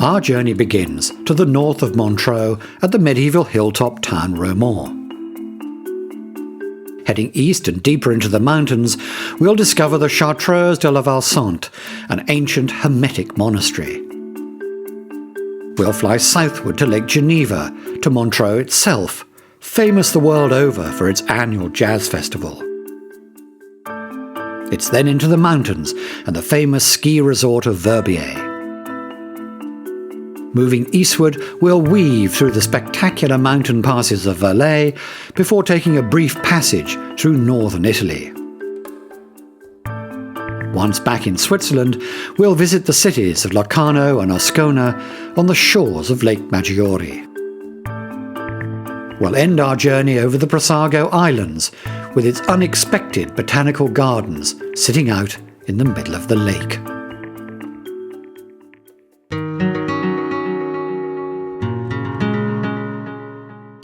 our journey begins to the north of Montreux at the medieval hilltop town Romont. Heading east and deeper into the mountains, we'll discover the Chartreuse de la Valsante, an ancient Hermetic monastery. We'll fly southward to Lake Geneva, to Montreux itself, famous the world over for its annual jazz festival. It's then into the mountains and the famous ski resort of Verbier. Moving eastward, we'll weave through the spectacular mountain passes of Valais before taking a brief passage through northern Italy. Once back in Switzerland, we'll visit the cities of Locarno and Ascona on the shores of Lake Maggiore. We'll end our journey over the Brissago Islands with its unexpected botanical gardens sitting out in the middle of the lake.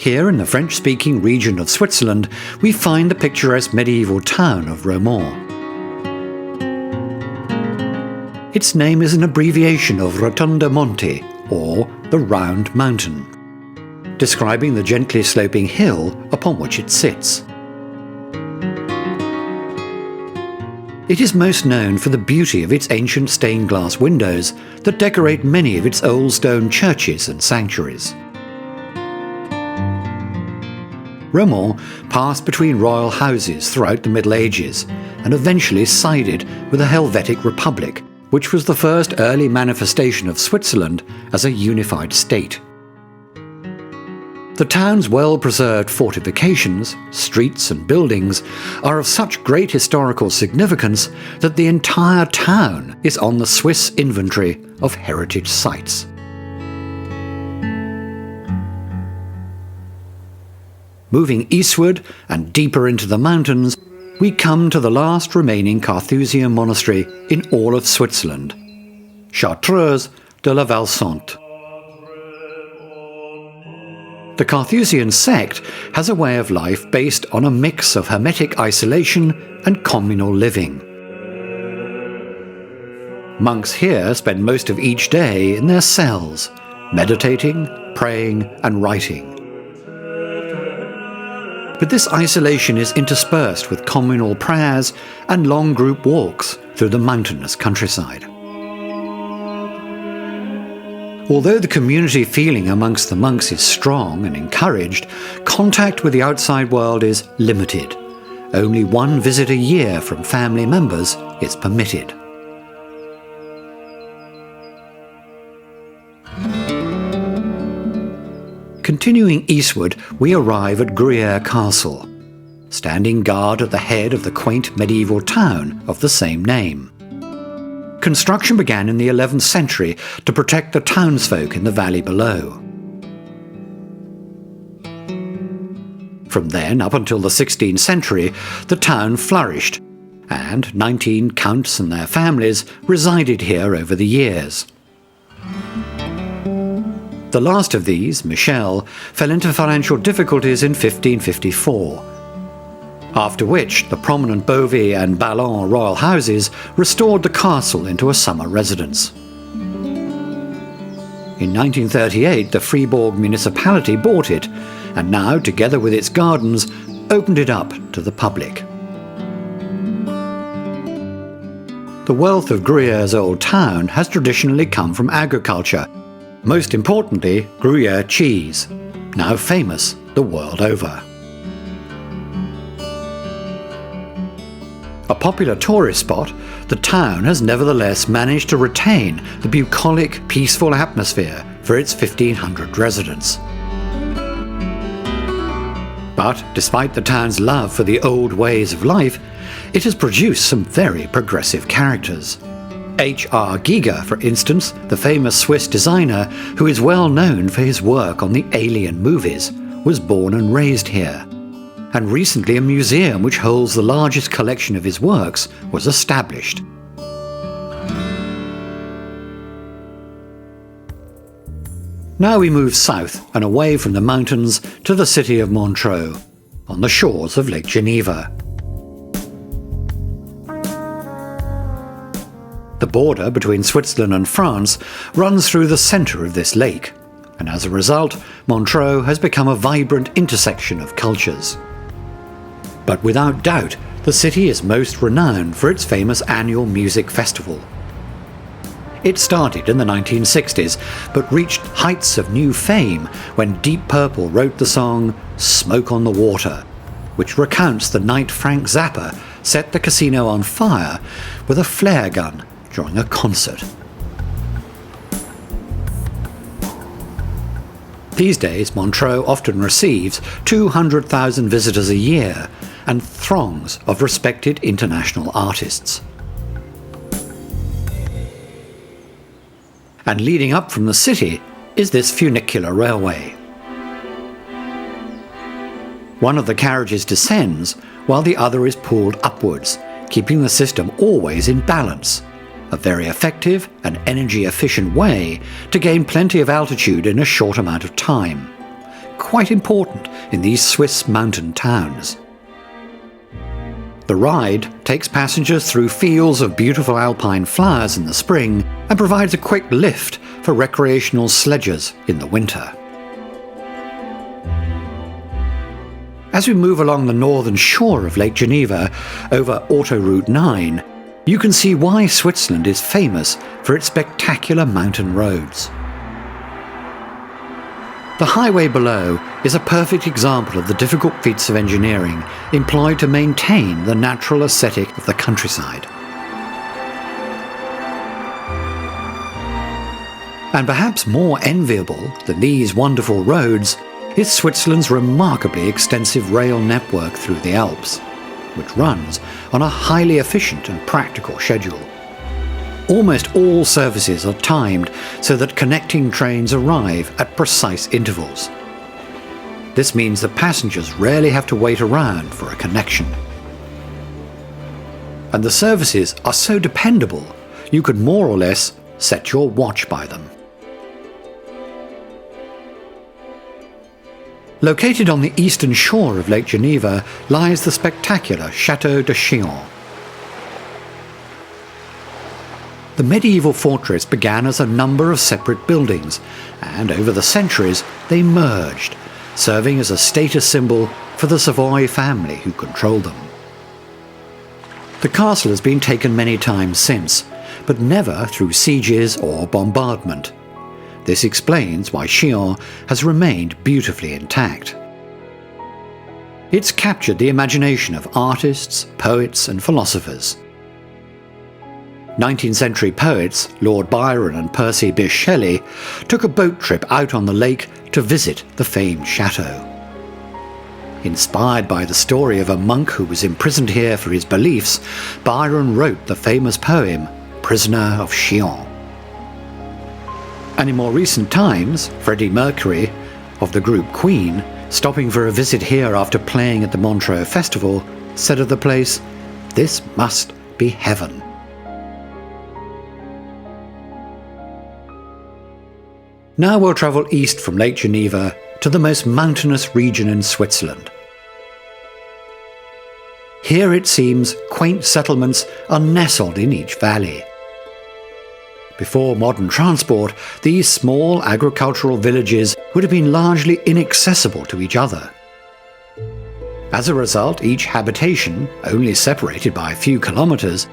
Here in the French-speaking region of Switzerland, we find the picturesque medieval town of Romont. Its name is an abbreviation of Rotunda Monte, or the Round Mountain, describing the gently sloping hill upon which it sits. It is most known for the beauty of its ancient stained glass windows that decorate many of its old stone churches and sanctuaries. Romont passed between royal houses throughout the Middle Ages and eventually sided with the Helvetic Republic, which was the first early manifestation of Switzerland as a unified state. The town's well-preserved fortifications, streets and buildings are of such great historical significance that the entire town is on the Swiss inventory of heritage sites. Moving eastward and deeper into the mountains, we come to the last remaining Carthusian monastery in all of Switzerland, Chartreuse de la Valsante. The Carthusian sect has a way of life based on a mix of hermetic isolation and communal living. Monks here spend most of each day in their cells, meditating, praying, and writing. But this isolation is interspersed with communal prayers and long group walks through the mountainous countryside. Although the community feeling amongst the monks is strong and encouraged, contact with the outside world is limited. Only one visit a year from family members is permitted. Continuing eastward, we arrive at Gruyere Castle, standing guard at the head of the quaint medieval town of the same name. Construction began in the 11th century to protect the townsfolk in the valley below. From then up until the 16th century, the town flourished, and 19 counts and their families resided here over the years. The last of these, Michel, fell into financial difficulties in 1554, after which the prominent Beauvais and Ballon royal houses restored the castle into a summer residence. In 1938, the Fribourg municipality bought it, and now, together with its gardens, opened it up to the public. The wealth of Gruyère's old town has traditionally come from agriculture, most importantly Gruyère cheese, now famous the world over. A popular tourist spot, the town has nevertheless managed to retain the bucolic, peaceful atmosphere for its 1,500 residents. But despite the town's love for the old ways of life, it has produced some very progressive characters. H.R. Giger, for instance, the famous Swiss designer who is well known for his work on the Alien movies, was born and raised here. And recently a museum which holds the largest collection of his works was established. Now we move south and away from the mountains to the city of Montreux, on the shores of Lake Geneva. The border between Switzerland and France runs through the centre of this lake, and as a result, Montreux has become a vibrant intersection of cultures. But without doubt, the city is most renowned for its famous annual music festival. It started in the 1960s, but reached heights of new fame when Deep Purple wrote the song "Smoke on the Water," which recounts the night Frank Zappa set the casino on fire with a flare gun during a concert. These days, Montreux often receives 200,000 visitors a year and throngs of respected international artists. And leading up from the city is this funicular railway. One of the carriages descends while the other is pulled upwards, keeping the system always in balance, a very effective and energy-efficient way to gain plenty of altitude in a short amount of time. Quite important in these Swiss mountain towns. The ride takes passengers through fields of beautiful alpine flowers in the spring and provides a quick lift for recreational sledgers in the winter. As we move along the northern shore of Lake Geneva over Orte Route 9, you can see why Switzerland is famous for its spectacular mountain roads. The highway below is a perfect example of the difficult feats of engineering employed to maintain the natural aesthetic of the countryside. And perhaps more enviable than these wonderful roads is Switzerland's remarkably extensive rail network through the Alps, which runs on a highly efficient and practical schedule. Almost all services are timed so that connecting trains arrive at precise intervals. This means that passengers rarely have to wait around for a connection. And the services are so dependable, you could more or less set your watch by them. Located on the eastern shore of Lake Geneva lies the spectacular Château de Chillon. The medieval fortress began as a number of separate buildings, and over the centuries they merged, serving as a status symbol for the Savoy family who controlled them. The castle has been taken many times since, but never through sieges or bombardment. This explains why Chillon has remained beautifully intact. It's captured the imagination of artists, poets and philosophers. 19th century poets Lord Byron and Percy Bysshe Shelley took a boat trip out on the lake to visit the famed chateau. Inspired by the story of a monk who was imprisoned here for his beliefs, Byron wrote the famous poem Prisoner of Chillon. And in more recent times, Freddie Mercury, of the group Queen, stopping for a visit here after playing at the Montreux Festival, said of the place, "This must be heaven." Now we'll travel east from Lake Geneva to the most mountainous region in Switzerland. Here it seems quaint settlements are nestled in each valley. Before modern transport, these small agricultural villages would have been largely inaccessible to each other. As a result, each habitation, only separated by a few kilometres,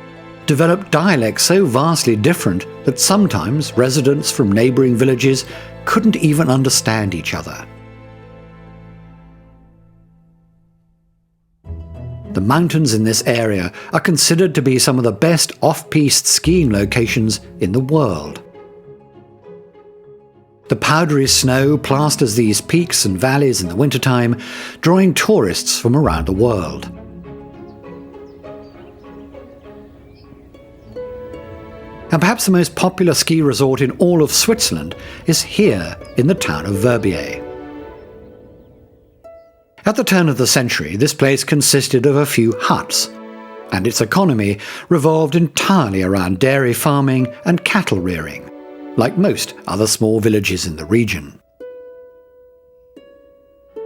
developed dialects so vastly different that sometimes residents from neighbouring villages couldn't even understand each other. The mountains in this area are considered to be some of the best off-piste skiing locations in the world. The powdery snow plasters these peaks and valleys in the wintertime, drawing tourists from around the world. And perhaps the most popular ski resort in all of Switzerland is here in the town of Verbier. At the turn of the century, this place consisted of a few huts, and its economy revolved entirely around dairy farming and cattle rearing, like most other small villages in the region.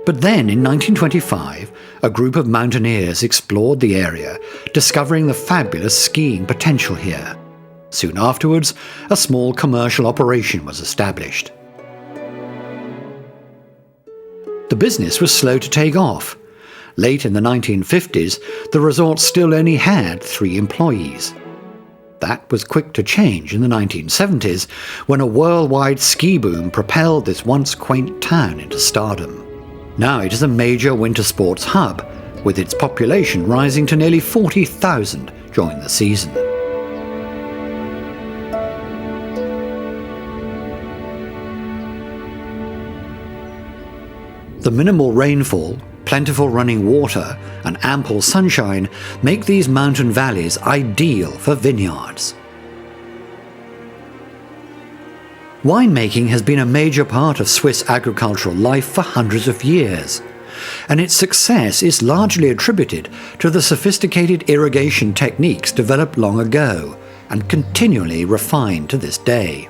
But then, in 1925, a group of mountaineers explored the area, discovering the fabulous skiing potential here. Soon afterwards, a small commercial operation was established. The business was slow to take off. Late in the 1950s, the resort still only had 3 employees. That was quick to change in the 1970s, when a worldwide ski boom propelled this once quaint town into stardom. Now it is a major winter sports hub, with its population rising to nearly 40,000 during the season. The minimal rainfall, plentiful running water, and ample sunshine make these mountain valleys ideal for vineyards. Winemaking has been a major part of Swiss agricultural life for hundreds of years, and its success is largely attributed to the sophisticated irrigation techniques developed long ago and continually refined to this day.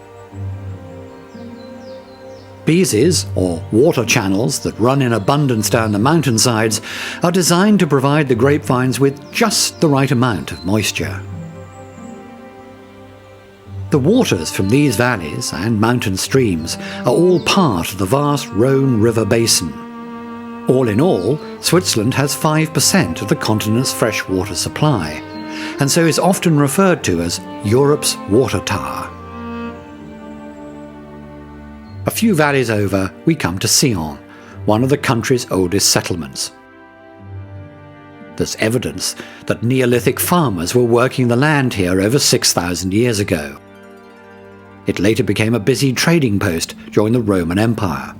Bieses, or water channels that run in abundance down the mountainsides, are designed to provide the grapevines with just the right amount of moisture. The waters from these valleys and mountain streams are all part of the vast Rhone River basin. All in all, Switzerland has 5% of the continent's freshwater supply, and so is often referred to as Europe's water tower. A few valleys over, we come to Sion, one of the country's oldest settlements. There's evidence that Neolithic farmers were working the land here over 6,000 years ago. It later became a busy trading post during the Roman Empire.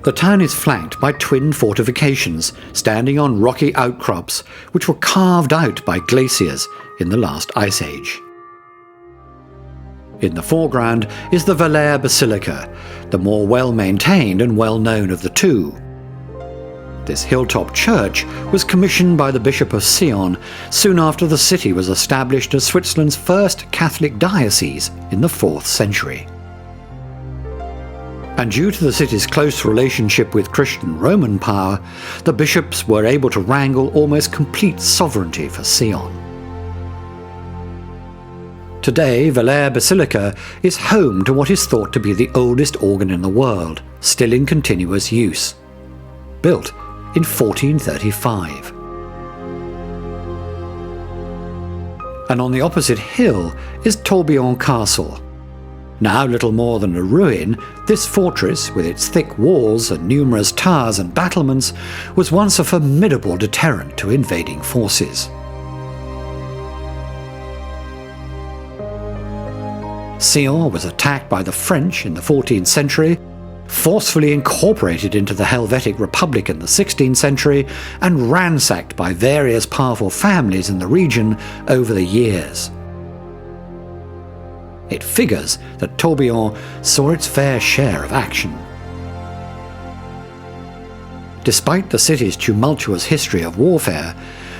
The town is flanked by twin fortifications standing on rocky outcrops which were carved out by glaciers in the last ice age. In the foreground is the Valère Basilica, the more well-maintained and well-known of the two. This hilltop church was commissioned by the Bishop of Sion soon after the city was established as Switzerland's first Catholic diocese in the 4th century. And due to the city's close relationship with Christian Roman power, the bishops were able to wrangle almost complete sovereignty for Sion. Today, Valère Basilica is home to what is thought to be the oldest organ in the world, still in continuous use. Built in 1435. And on the opposite hill is Tourbillon Castle. Now little more than a ruin, this fortress, with its thick walls and numerous towers and battlements, was once a formidable deterrent to invading forces. Sion was attacked by the French in the 14th century, forcefully incorporated into the Helvetic Republic in the 16th century, and ransacked by various powerful families in the region over the years. It figures that Tourbillon saw its fair share of action. Despite the city's tumultuous history of warfare,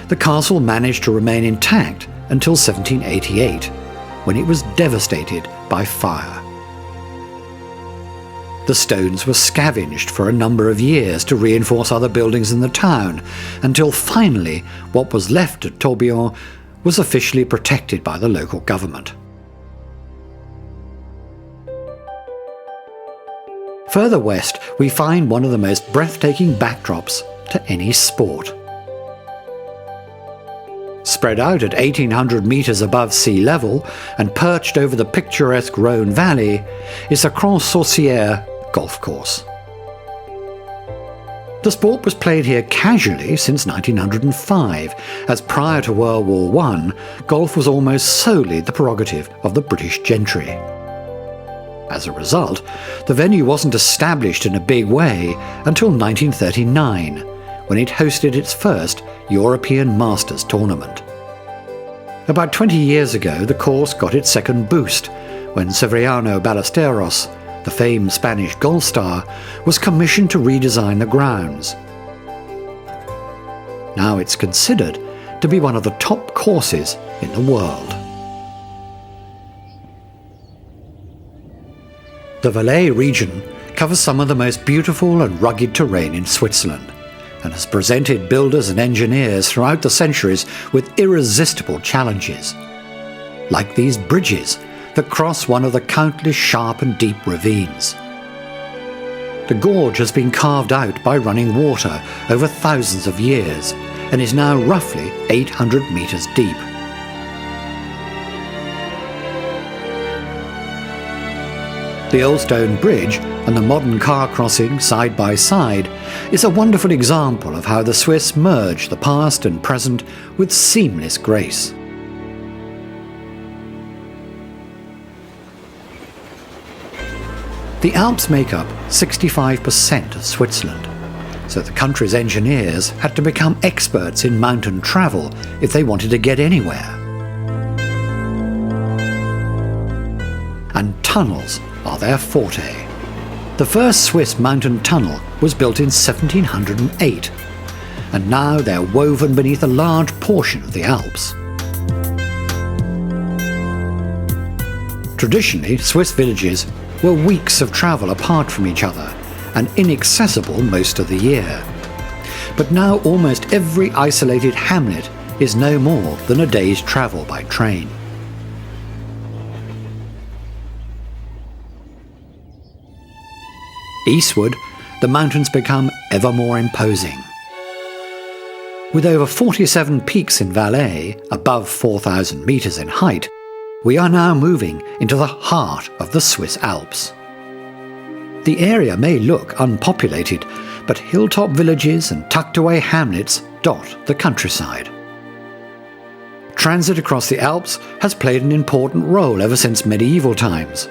the castle managed to remain intact until 1788, when it was devastated by fire. The stones were scavenged for a number of years to reinforce other buildings in the town, until finally what was left of Tourbillon was officially protected by the local government. Further west, we find one of the most breathtaking backdrops to any sport. Spread out at 1,800 metres above sea level and perched over the picturesque Rhone Valley is the Grand-Saucière golf course. The sport was played here casually since 1905, as prior to World War I, golf was almost solely the prerogative of the British gentry. As a result, the venue wasn't established in a big way until 1939, when it hosted its first European Masters tournament. About 20 years ago, the course got its second boost when Severiano Ballesteros, the famed Spanish golf star, was commissioned to redesign the grounds. Now it's considered to be one of the top courses in the world. The Valais region covers some of the most beautiful and rugged terrain in Switzerland, and has presented builders and engineers throughout the centuries with irresistible challenges, like these bridges that cross one of the countless sharp and deep ravines. The gorge has been carved out by running water over thousands of years and is now roughly 800 metres deep. The old stone bridge and the modern car crossing side by side is a wonderful example of how the Swiss merge the past and present with seamless grace. The Alps make up 65% of Switzerland, so the country's engineers had to become experts in mountain travel if they wanted to get anywhere. And tunnels are their forte. The first Swiss mountain tunnel was built in 1708, and now they're woven beneath a large portion of the Alps. Traditionally, Swiss villages were weeks of travel apart from each other and inaccessible most of the year. But now almost every isolated hamlet is no more than a day's travel by train. Eastward, the mountains become ever more imposing. With over 47 peaks in Valais, above 4,000 metres in height, we are now moving into the heart of the Swiss Alps. The area may look unpopulated, but hilltop villages and tucked-away hamlets dot the countryside. Transit across the Alps has played an important role ever since medieval times,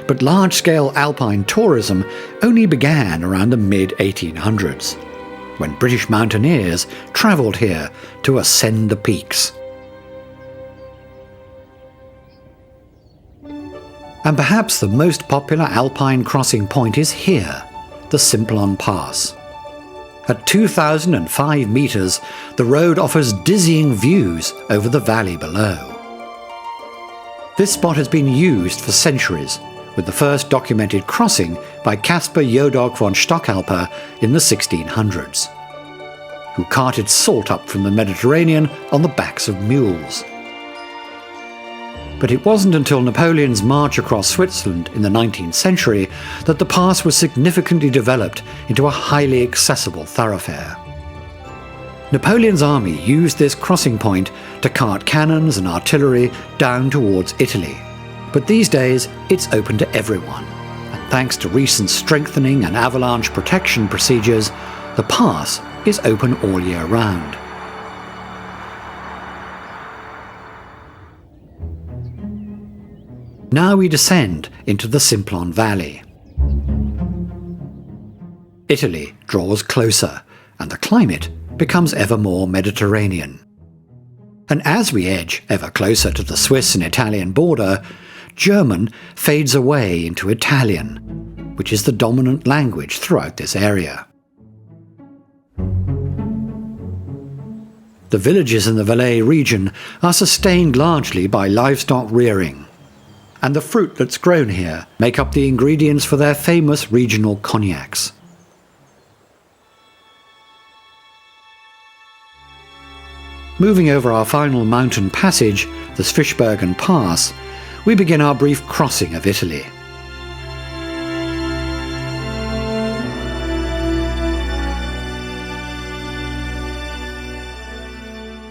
but large-scale alpine tourism only began around the mid-1800s, when British mountaineers travelled here to ascend the peaks. And perhaps the most popular alpine crossing point is here, the Simplon Pass. At 2,005 metres, the road offers dizzying views over the valley below. This spot has been used for centuries, with the first documented crossing by Caspar Jodoc von Stockalper in the 1600s, who carted salt up from the Mediterranean on the backs of mules. But it wasn't until Napoleon's march across Switzerland in the 19th century that the pass was significantly developed into a highly accessible thoroughfare. Napoleon's army used this crossing point to cart cannons and artillery down towards Italy. But these days, it's open to everyone, and thanks to recent strengthening and avalanche protection procedures, the pass is open all year round. Now we descend into the Simplon Valley. Italy draws closer, and the climate becomes ever more Mediterranean. And as we edge ever closer to the Swiss and Italian border, German fades away into Italian, which is the dominant language throughout this area. The villages in the Valais region are sustained largely by livestock rearing, and the fruit that's grown here make up the ingredients for their famous regional cognacs. Moving over our final mountain passage, the Swischbergen Pass, we begin our brief crossing of Italy.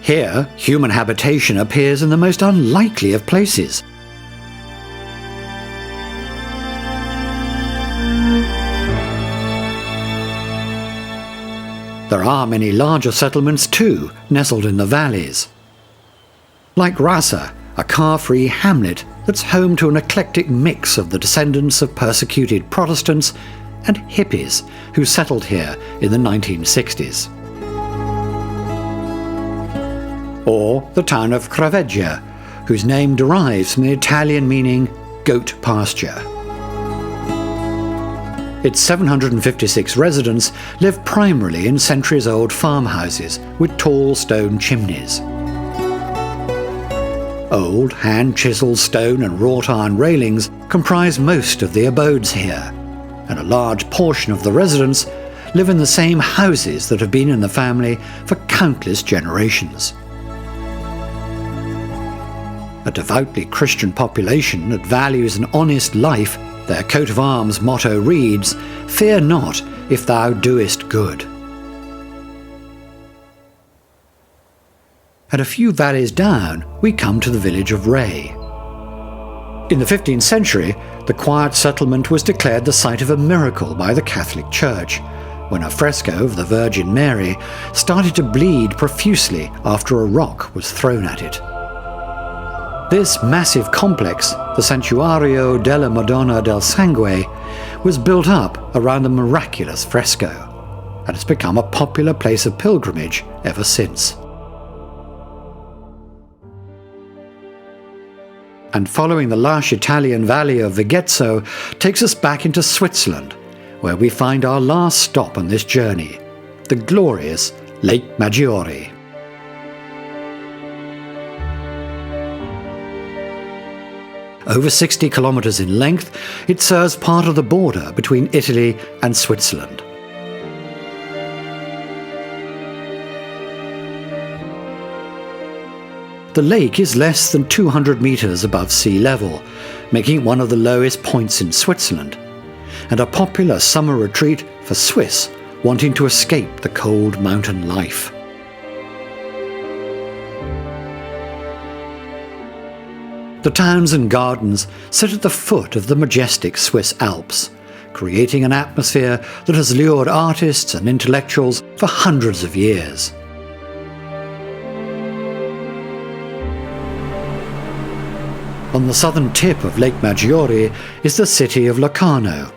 Here, human habitation appears in the most unlikely of places. There are many larger settlements too, nestled in the valleys. Like Rasa, a car-free hamlet that's home to an eclectic mix of the descendants of persecuted Protestants and hippies who settled here in the 1960s. Or the town of Craveggia, whose name derives from the Italian meaning goat pasture. Its 756 residents live primarily in centuries-old farmhouses with tall stone chimneys. Old, hand-chiseled stone and wrought iron railings comprise most of the abodes here, and a large portion of the residents live in the same houses that have been in the family for countless generations. A devoutly Christian population that values an honest life, their coat of arms motto reads, "Fear not if thou doest good." And a few valleys down, we come to the village of Ray. In the 15th century, the quiet settlement was declared the site of a miracle by the Catholic Church, when a fresco of the Virgin Mary started to bleed profusely after a rock was thrown at it. This massive complex, the Santuario della Madonna del Sangue, was built up around the miraculous fresco, and has become a popular place of pilgrimage ever since. And following the lush Italian valley of Vegetzo takes us back into Switzerland, where we find our last stop on this journey, the glorious Lake Maggiore. Over 60 kilometers in length, it serves part of the border between Italy and Switzerland. The lake is less than 200 meters above sea level, making it one of the lowest points in Switzerland, and a popular summer retreat for Swiss wanting to escape the cold mountain life. The towns and gardens sit at the foot of the majestic Swiss Alps, creating an atmosphere that has lured artists and intellectuals for hundreds of years. On the southern tip of Lake Maggiore is the city of Locarno,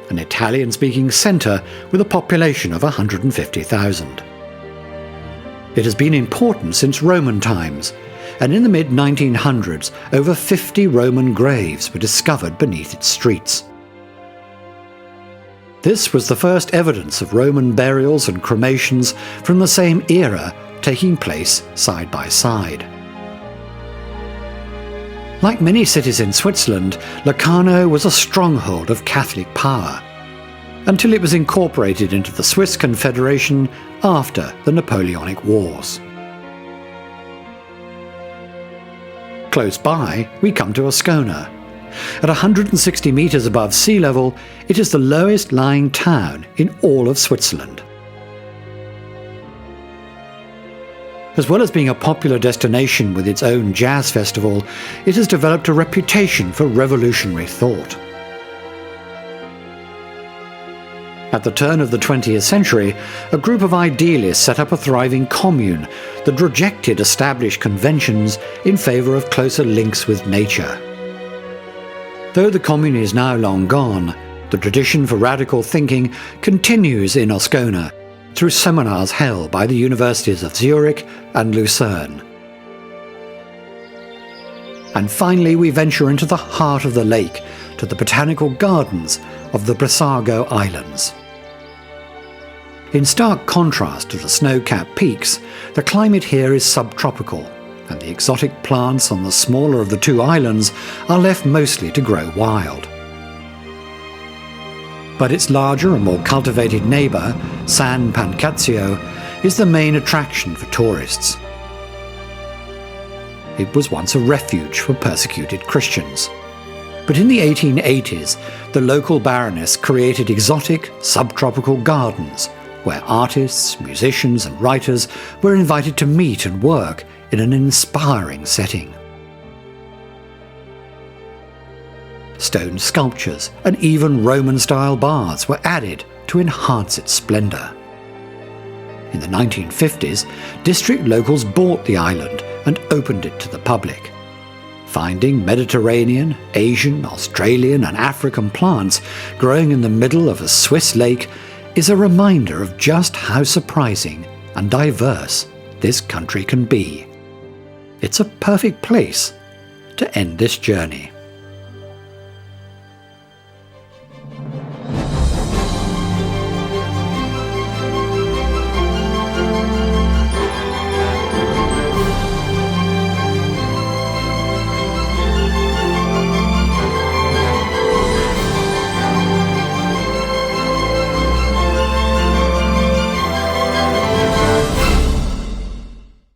an Italian-speaking centre with a population of 150,000. It has been important since Roman times, and in the mid-1900s over 50 Roman graves were discovered beneath its streets. This was the first evidence of Roman burials and cremations from the same era taking place side by side. Like many cities in Switzerland, Locarno was a stronghold of Catholic power, until it was incorporated into the Swiss Confederation after the Napoleonic Wars. Close by, we come to Ascona. At 160 metres above sea level, it is the lowest lying town in all of Switzerland. As well as being a popular destination with its own jazz festival, it has developed a reputation for revolutionary thought. At the turn of the 20th century, a group of idealists set up a thriving commune that rejected established conventions in favour of closer links with nature. Though the commune is now long gone, the tradition for radical thinking continues in Ascona through seminars held by the universities of Zurich and Lucerne. And finally we venture into the heart of the lake, to the botanical gardens of the Brissago Islands. In stark contrast to the snow-capped peaks, the climate here is subtropical, and the exotic plants on the smaller of the two islands are left mostly to grow wild. But its larger and more cultivated neighbour, San Pancrazio, is the main attraction for tourists. It was once a refuge for persecuted Christians. But in the 1880s, the local baroness created exotic, subtropical gardens where artists, musicians and writers were invited to meet and work in an inspiring setting. Stone sculptures and even Roman-style baths were added to enhance its splendour. In the 1950s, district locals bought the island and opened it to the public. Finding Mediterranean, Asian, Australian and African plants growing in the middle of a Swiss lake is a reminder of just how surprising and diverse this country can be. It's a perfect place to end this journey.